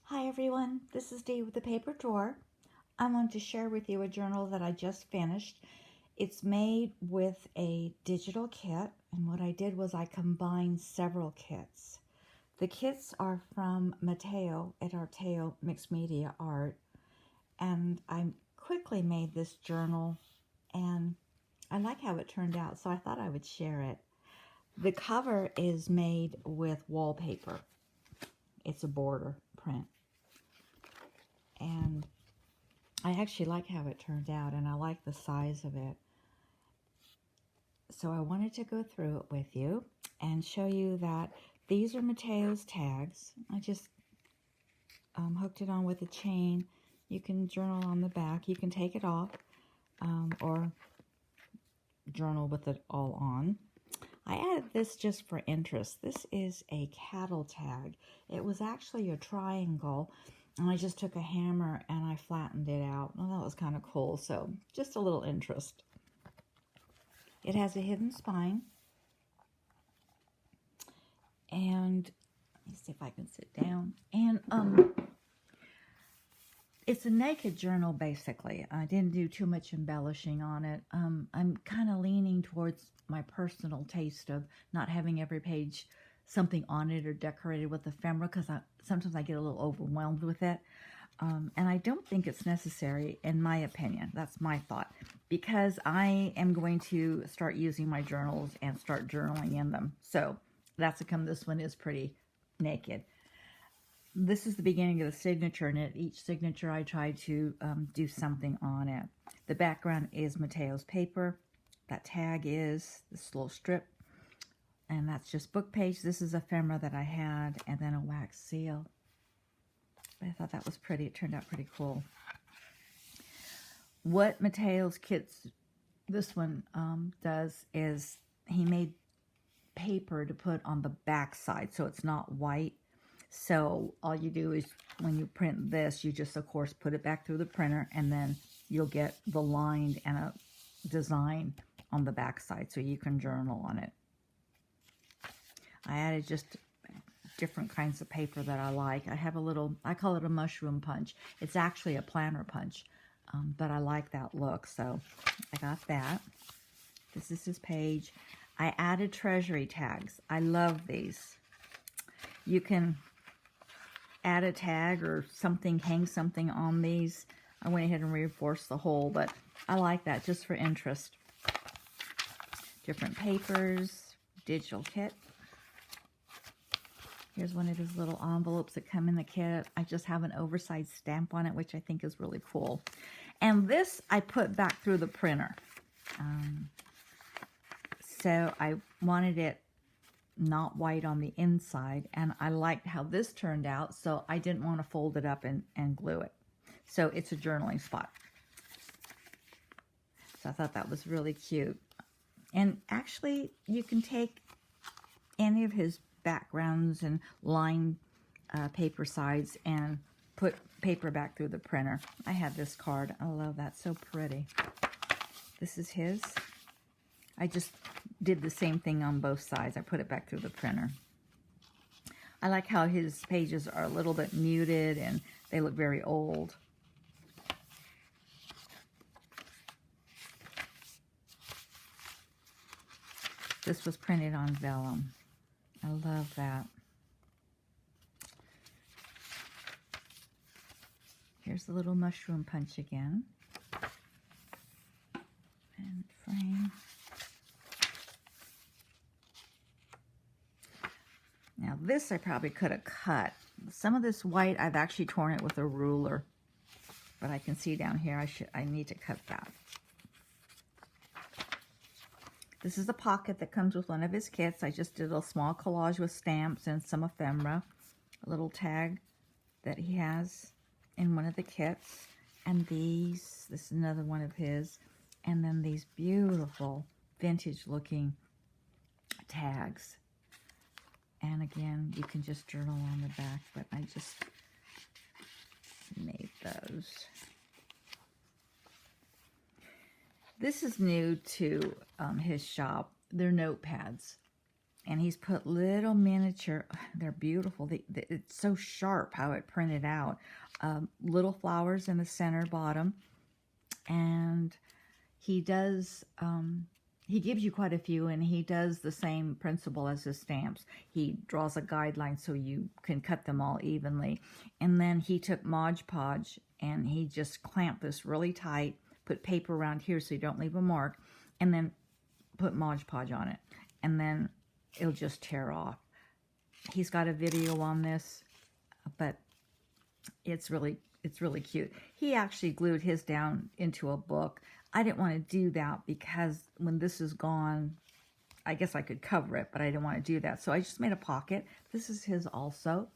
Hi everyone, this is Dee with the Paper Drawer. I want to share with you a journal that I just finished. It's made with a digital kit, and what I did was I combined several kits. The kits are from Matteo at Arteo Mixed Media Art, and I quickly made this journal, and I like how it turned out, so I thought I would share it. The cover is made with wallpaper. It's a border print. And I actually like how it turned out, and I like the size of it. So I wanted to go through it with you and show you that these are Matteo's tags. I just hooked it on with a chain. You can journal on the back. You can take it off or journal with it all on. I added this just for interest. This is a cattle tag. It was actually a triangle, and I just took a hammer and I flattened it out. Well, that was kind of cool, so just a little interest. It has a hidden spine, and let me see if I can sit down. And it's a naked journal, basically. I didn't do too much embellishing on it. I'm kind of leaning towards my personal taste of not having every page something on it or decorated with ephemera, because sometimes I get a little overwhelmed with it. And I don't think it's necessary, in my opinion. That's my thought, because I am going to start using my journals and start journaling in them. So that's how come this one is pretty naked. This is the beginning of the signature, and at each signature I try to do something on it. The background is Matteo's paper. That tag is this little strip, and that's just book page. This is ephemera that I had, and then a wax seal. I thought that was pretty. It turned out pretty cool. What Matteo's kits, this one does is he made paper to put on the back side, so it's not white. So all you do is when you print this, you just, of course, put it back through the printer, and then you'll get the lined and a design on the back side, so you can journal on it. I added just different kinds of paper that I like. I have a little, I call it a mushroom punch. It's actually a planner punch, but I like that look, so I got that. This is his page. I added treasury tags. I love these. You can add a tag or something, hang something on these. I went ahead and reinforced the whole, but I like that just for interest. Different papers, digital kit. Here's one of his little envelopes that come in the kit. I just have an oversized stamp on it, which I think is really cool. And this I put back through the printer. So I wanted it not white on the inside, and I liked how this turned out, so I didn't want to fold it up and glue it. So it's a journaling spot. So I thought that was really cute. And actually, you can take any of his backgrounds and line paper sides and put paper back through the printer. I have this card. I love that. So pretty. This is his. I just did the same thing on both sides. I put it back through the printer. I like how his pages are a little bit muted and they look very old. This was printed on vellum. I love that. Here's the little mushroom punch again. And frame. Now this I probably could have cut. Some of this white, I've actually torn it with a ruler. But I can see down here, I need to cut that. This is a pocket that comes with one of his kits. I just did a small collage with stamps and some ephemera. A little tag that he has in one of the kits. And this is another one of his. And then these beautiful vintage looking tags. And again, you can just journal on the back, but I just made those. This is new to his shop. They're notepads. And he's put little miniature, they're beautiful. It's so sharp how it printed out. Little flowers in the center bottom. And he does, he gives you quite a few, and he does the same principle as his stamps. He draws a guideline so you can cut them all evenly. And then he took Mod Podge and he just clamped this really tight, put paper around here so you don't leave a mark, and then put Mod Podge on it. And then it'll just tear off. He's got a video on this, but it's really cute. He actually glued his down into a book. I didn't want to do that because when this is gone, I guess I could cover it, but I didn't want to do that. So I just made a pocket. This is his also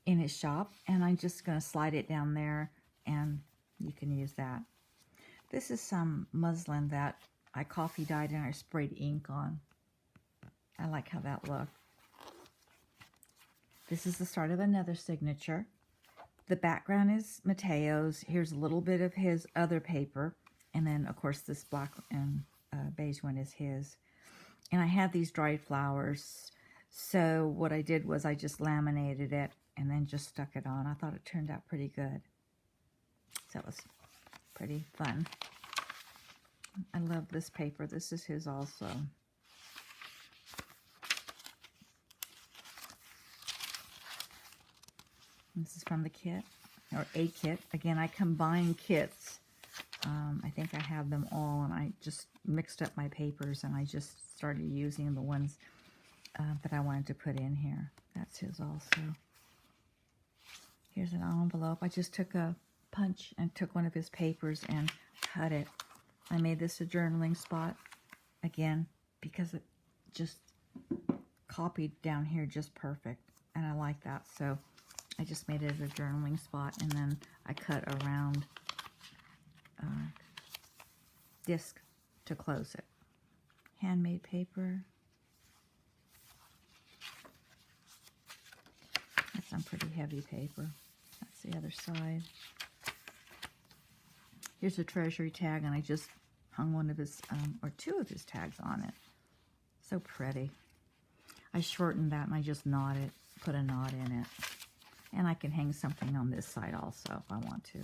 in his shop, and I'm just going to slide it down there, and you can use that. This is some muslin that I coffee dyed and I sprayed ink on. I like how that looked. This is the start of another signature. The background is Matteo's. Here's a little bit of his other paper. And then, of course, this black and beige one is his. And I have these dried flowers. So what I did was I just laminated it and then just stuck it on. I thought it turned out pretty good. So it was pretty fun. I love this paper. This is his also. This is from the kit, or a kit. Again, I combine kits. I think I have them all, and I just mixed up my papers, and I just started using the ones that I wanted to put in here. That's his also. Here's an envelope. I just took a punch and took one of his papers and cut it. I made this a journaling spot, again, because it just copied down here just perfect, and I like that, so I just made it a journaling spot, and then I cut a round disc to close it. Handmade paper. That's some pretty heavy paper. That's the other side. Here's a treasury tag, and I just hung one of his, or two of his tags on it. So pretty. I shortened that, and I just knotted, put a knot in it. And I can hang something on this side also if I want to.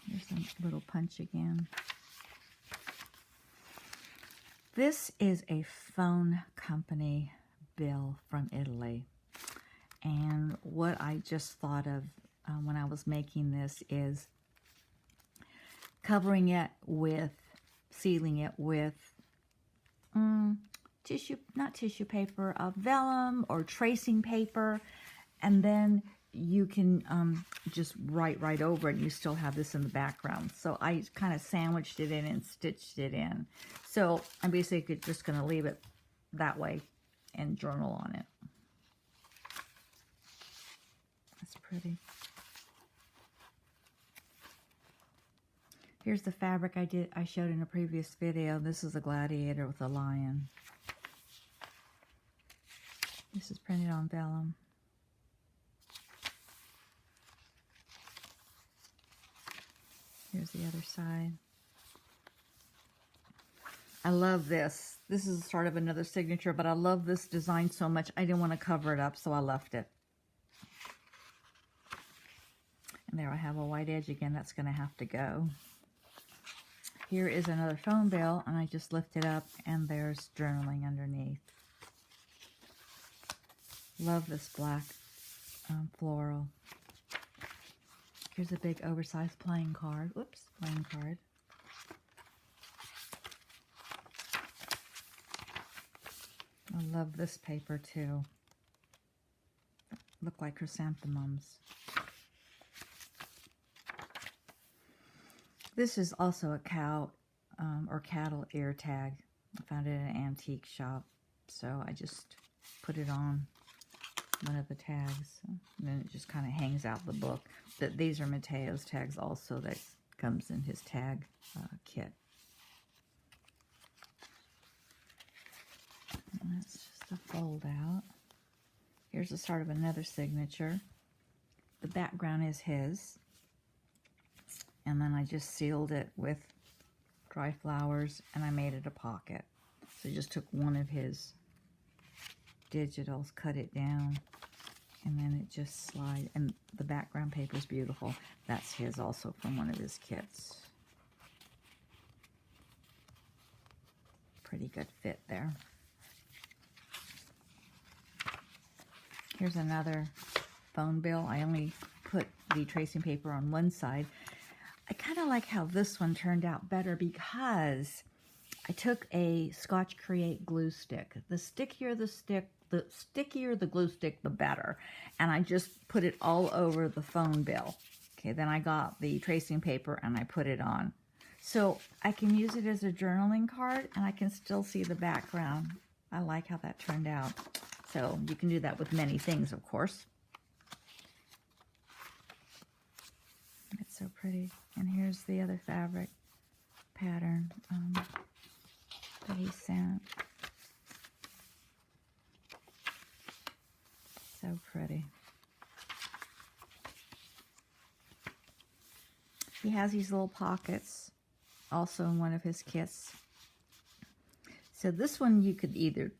Here's a little punch again. This is a phone company bill from Italy. And what I just thought of when I was making this is covering it with, sealing it with tissue, not tissue paper, vellum or tracing paper, and then you can just write right over it, and you still have this in the background. So I kind of sandwiched it in and stitched it in. So I'm basically just going to leave it that way and journal on it. That's pretty. Here's the fabric I showed in a previous video. This is a gladiator with a lion. This is printed on vellum. Here's the other side. I love this. This is sort of another signature, but I love this design so much I didn't want to cover it up, so I left it. And there I have a white edge again. That's going to have to go. Here is another phone bill, and I just lift it up, and there's journaling underneath. Love this black floral. Here's a big oversized playing card. Whoops, playing card. I love this paper too. Look like chrysanthemums. This is also a cow or cattle ear tag. I found it in an antique shop, so I just put it on one of the tags, and then it just kind of hangs out the book. But these are Matteo's tags also that comes in his tag kit. And that's just a fold out. Here's the start of another signature. The background is his. And then I just sealed it with dry flowers, and I made it a pocket. So I just took one of his digitals, cut it down, and then it just slides. And the background paper is beautiful. That's his also from one of his kits. Pretty good fit there. Here's another phone bill. I only put the tracing paper on one side. I kind of like how this one turned out better because I took a Scotch Create glue stick. The stickier the stick, the stickier the glue stick, the better. And I just put it all over the phone bill. Okay, then I got the tracing paper and I put it on. So I can use it as a journaling card and I can still see the background. I like how that turned out. So you can do that with many things, of course. It's so pretty. And here's the other fabric pattern that he sent. So pretty. He has these little pockets also in one of his kits. So this one you could either,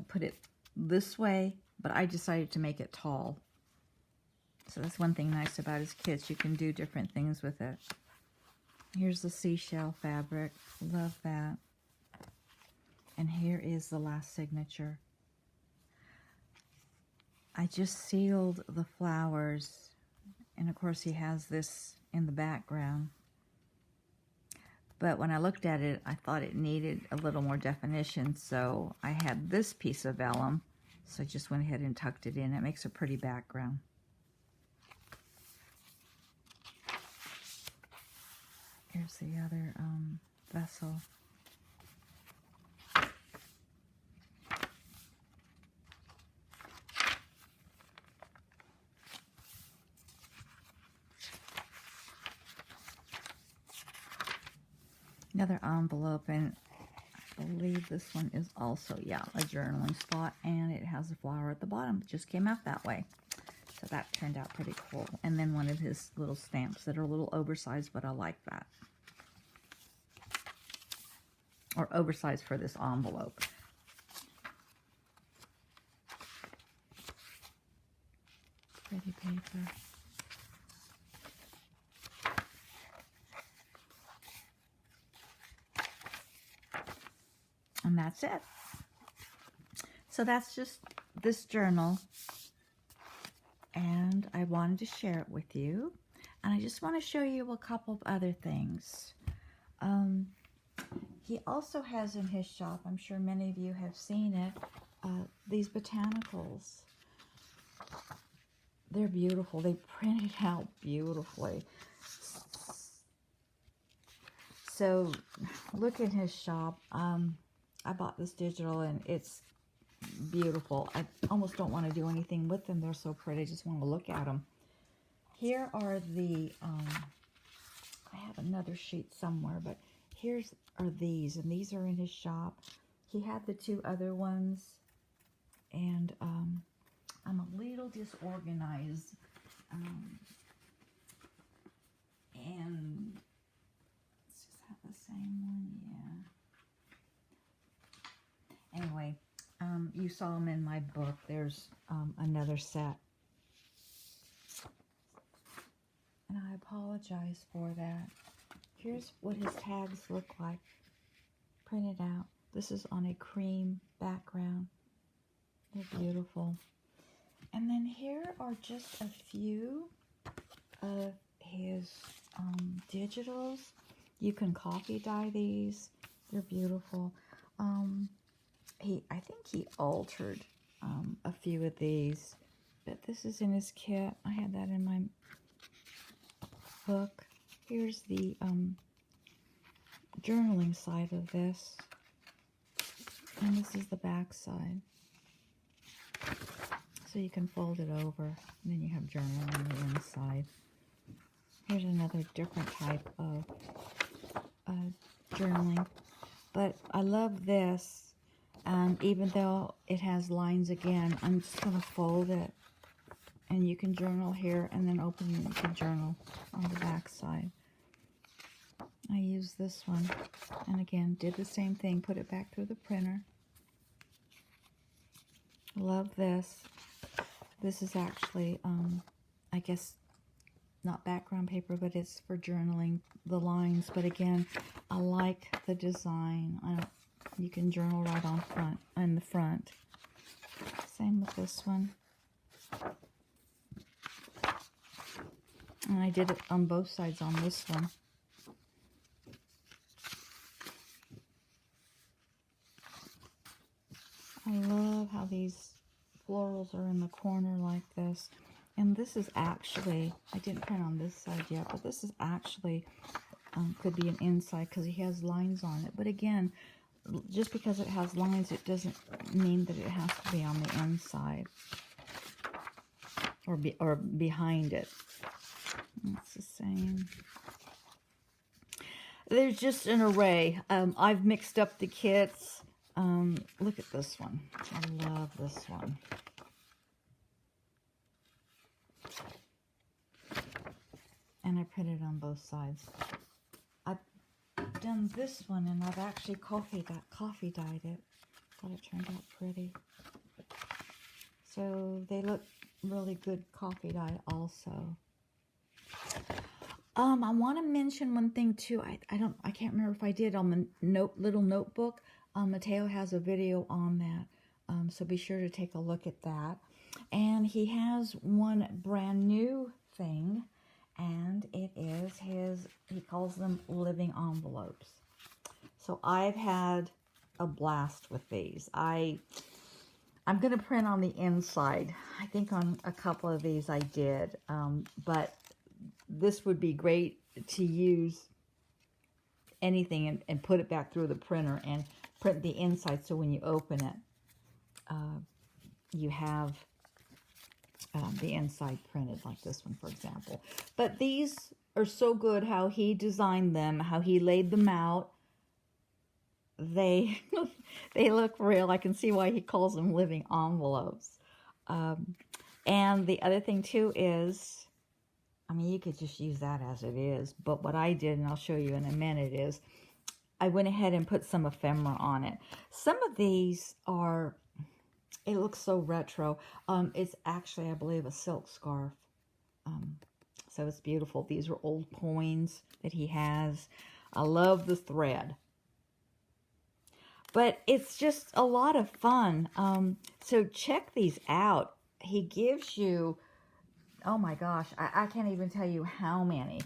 put it this way, but I decided to make it tall. So that's one thing nice about his kits. You can do different things with it. Here's the seashell fabric. Love that. And here is the last signature. I just sealed the flowers. And of course he has this in the background. But when I looked at it, I thought it needed a little more definition. So I had this piece of vellum. So I just went ahead and tucked it in. It makes a pretty background. Here's the other vessel. Another envelope, and I believe this one is also, a journaling spot, and it has a flower at the bottom. It just came out that way. So that turned out pretty cool. And then one of his little stamps that are a little oversized, but I like that. Or oversized for this envelope. Pretty paper. And that's it. So that's just this journal. And I wanted to share it with you. And I just want to show you a couple of other things. He also has in his shop, I'm sure many of you have seen it, these botanicals. They're beautiful. They print it out beautifully. So look in his shop. I bought this digital and it's beautiful. I almost don't want to do anything with them. They're so pretty. I just want to look at them. Here are the, I have another sheet somewhere, but here's are these, and these are in his shop. He had the two other ones, and I'm a little disorganized, and let's just have the same one, yeah. Anyway, you saw them in my book. There's another set, and I apologize for that. Here's what his tags look like, printed out. This is on a cream background. They're beautiful. And then here are just a few of his digitals. You can coffee dye these. They're beautiful. I think he altered a few of these, but this is in his kit. I had that in my book. Here's the journaling side of this, and this is the back side. So you can fold it over, and then you have journaling on the inside. Here's another different type of journaling, but I love this. Even though it has lines again, I'm just going to fold it, and you can journal here, and then open it, you can journal on the back side. I used this one, and again, did the same thing, put it back through the printer, Love this. This is actually, I guess, not background paper, but it's for journaling the lines. But again, I like the design. You can journal right on the front. Same with this one. And I did it on both sides on this one. I love how these florals are in the corner like this. And this is actually, I didn't print on this side yet, but this is actually, could be an inside because he has lines on it. But again, just because it has lines, it doesn't mean that it has to be on the inside or behind it. It's the same. There's just an array. I've mixed up the kits. Look at this one. I love this one. And I printed on both sides. I've done this one, and I've actually coffee dyed it. Thought it turned out pretty. So they look really good coffee dye also. I want to mention one thing too. I can't remember if I did on the little notebook. Matteo has a video on that, so be sure to take a look at that. And he has one brand new thing, and it is he calls them living envelopes. So I've had a blast with these. I'm going to print on the inside. I think on a couple of these I did, but this would be great to use anything and put it back through the printer and print the inside, so when you open it, you have the inside printed, like this one, for example. But these are so good, how he designed them, how he laid them out. They look real. I can see why he calls them living envelopes. And the other thing too is, I mean, you could just use that as it is, but what I did, and I'll show you in a minute, is I went ahead and put some ephemera on it. Some of these are, it looks so retro. It's actually, I believe, a silk scarf. So it's beautiful. These are old coins that he has. I love the thread. But it's just a lot of fun. So check these out. He gives you, oh my gosh, I can't even tell you how many.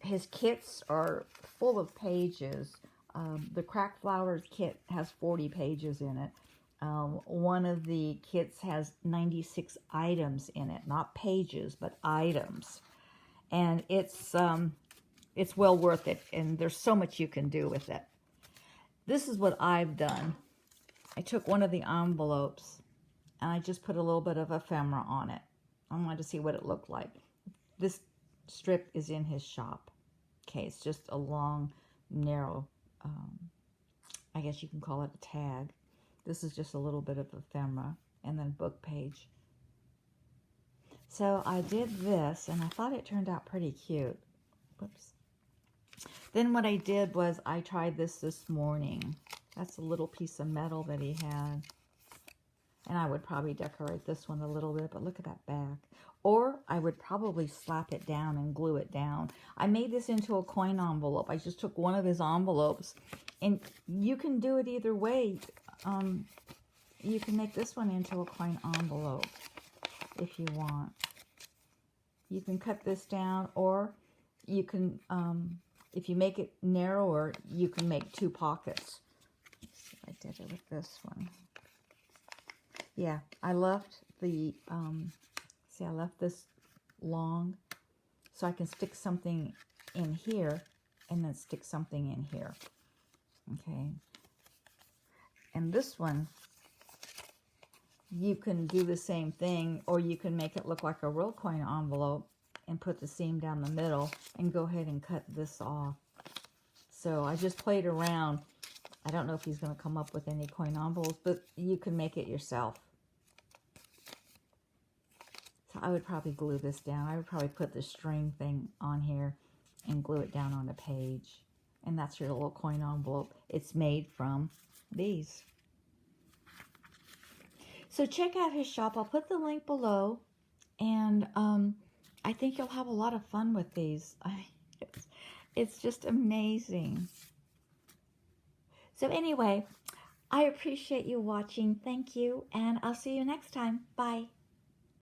His kits are full of pages. The Cracked Flowers kit has 40 pages in it. One of the kits has 96 items in it, not pages, but items. And it's well worth it, and there's so much you can do with it. This is what I've done. I took one of the envelopes, and I just put a little bit of ephemera on it. I wanted to see what it looked like. This strip is in his shop. Okay, it's just a long, narrow, I guess you can call it a tag. This is just a little bit of ephemera, and then book page. So I did this, and I thought it turned out pretty cute. Whoops. Then what I did was I tried this morning. That's a little piece of metal that he had. And I would probably decorate this one a little bit, but look at that back. Or I would probably slap it down and glue it down. I made this into a coin envelope. I just took one of his envelopes, and you can do it either way. You can make this one into a coin envelope if you want. You can cut this down, or you can, if you make it narrower, you can make two pockets. Let's see if I did it with this one. Yeah, I left the, see, I left this long so I can stick something in here and then stick something in here. Okay. And this one, you can do the same thing, or you can make it look like a real coin envelope and put the seam down the middle and go ahead and cut this off. So I just played around. I don't know if he's going to come up with any coin envelopes, but you can make it yourself. So I would probably glue this down. I would probably put the string thing on here and glue it down on the page. And that's your little coin envelope. It's made from these. So check out his shop. I'll put the link below. And I think you'll have a lot of fun with these. It's just amazing. So anyway, I appreciate you watching. Thank you. And I'll see you next time. Bye.